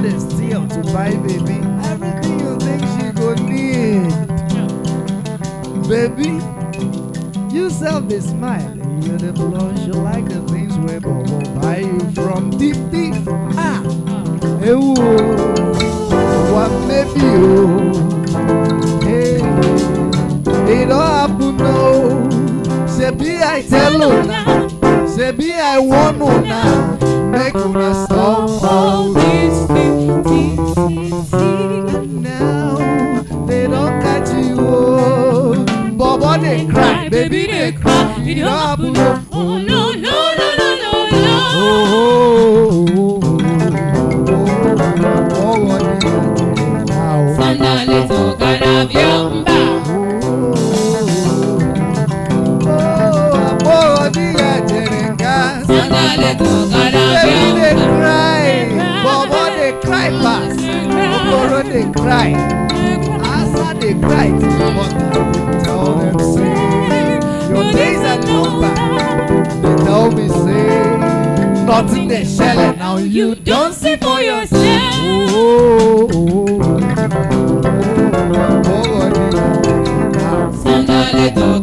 dey steal to buy baby everything you think she go need. Baby, you sef dey smile, you dey blush, you like the things wey bobo buy you from deep deep. Ah, ewu what maybe you? Hey, it don't happen no. Shebi I tell una, shebi I warn una, make una stop all these things. Now they don't catch you. Oh, bobo they cry, baby they cry. It don't happen no. Oh no no no no no no. Oh, what is it now? Sandali to Carabiamba. Sandali to Baby they Carabiamba. cry, bobo they cry pass, okoro they cry, asa they cry. But tell them say your days are numbered. They tell me say nothing they shell now You don't see for yourself. Sandali to